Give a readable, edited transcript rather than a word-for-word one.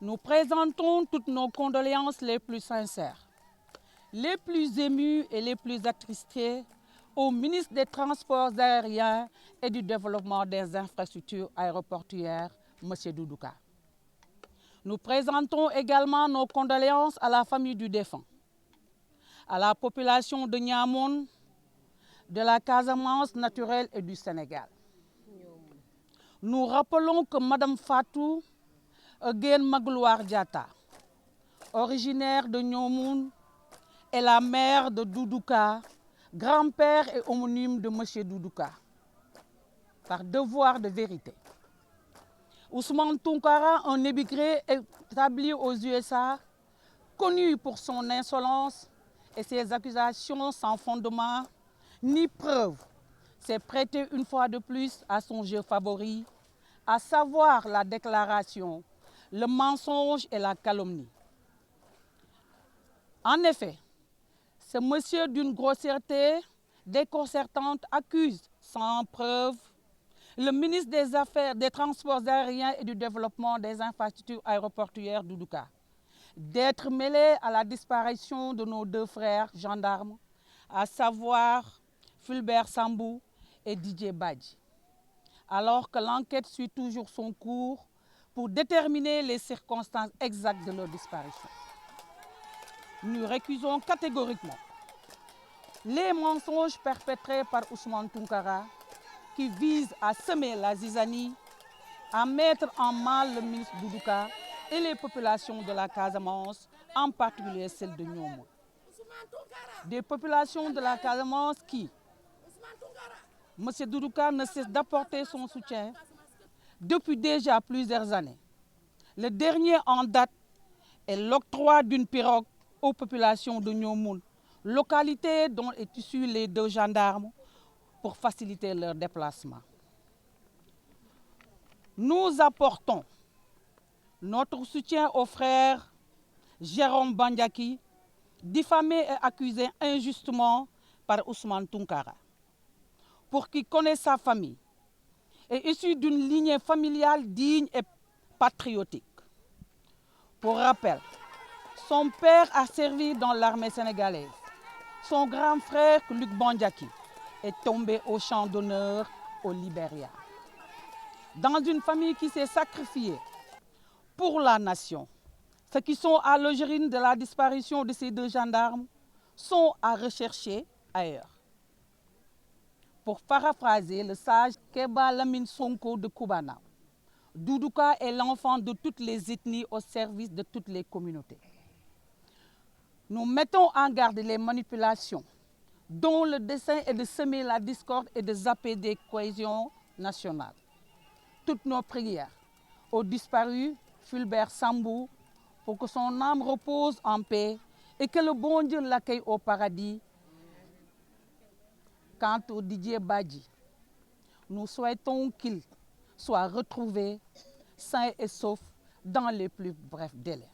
Nous présentons toutes nos condoléances les plus sincères, les plus émues et les plus attristées au ministre des Transports aériens et du Développement des infrastructures aéroportuaires, M. Doudou Ka. Nous présentons également nos condoléances à la famille du défunt, à la population de Niamoun, de la Casamance naturelle et du Sénégal. Nous rappelons que Mme Fatou Guène Magloire Diatta, originaire de Niamoun, est la mère de Doudou Ka, grand-père et homonyme de M. Doudou Ka, par devoir de vérité. Ousmane Tounkara, un émigré établi aux USA, connu pour son insolence et ses accusations sans fondement ni preuve, s'est prêté une fois de plus à son jeu favori, à savoir la déclaration, le mensonge et la calomnie. En effet, ce monsieur d'une grossièreté déconcertante accuse sans preuve le ministre des Transports aériens et du Développement des infrastructures aéroportuaires Doudou Ka d'être mêlé à la disparition de nos deux frères gendarmes, à savoir Fulbert Sambou et Didier Badji, alors que l'enquête suit toujours son cours pour déterminer les circonstances exactes de leur disparition. Nous récusons catégoriquement les mensonges perpétrés par Ousmane Tounkara qui visent à semer la zizanie, à mettre en mal le ministre Doudou Ka et les populations de la Casamance, en particulier celles de Niom. Des populations de la Casamance qui, M. Doudou Ka ne cesse d'apporter son soutien depuis déjà plusieurs années. Le dernier en date est l'octroi d'une pirogue aux populations de Niom, localité dont est issus les deux gendarmes, pour faciliter leur déplacement. Nous apportons notre soutien au frère Jérôme Bandiaki, diffamé et accusé injustement par Ousmane Tounkara, pour qui connaît sa famille, est issu d'une lignée familiale digne et patriotique. Pour rappel, son père a servi dans l'armée sénégalaise. Son grand frère, Luc Bandiaki, est tombé au champ d'honneur au Libéria. Dans une famille qui s'est sacrifiée pour la nation, ceux qui sont à l'origine de la disparition de ces deux gendarmes sont à rechercher ailleurs. Pour paraphraser le sage Keba Lamine Sonko de Koubana, Doudou Ka est l'enfant de toutes les ethnies au service de toutes les communautés. Nous mettons en garde les manipulations dont le dessein est de semer la discorde et de zapper des cohésions nationales. Toutes nos prières aux disparus Fulbert Sambou pour que son âme repose en paix et que le bon Dieu l'accueille au paradis. Quant au Didier Badji, nous souhaitons qu'il soit retrouvé sain et sauf dans les plus brefs délais.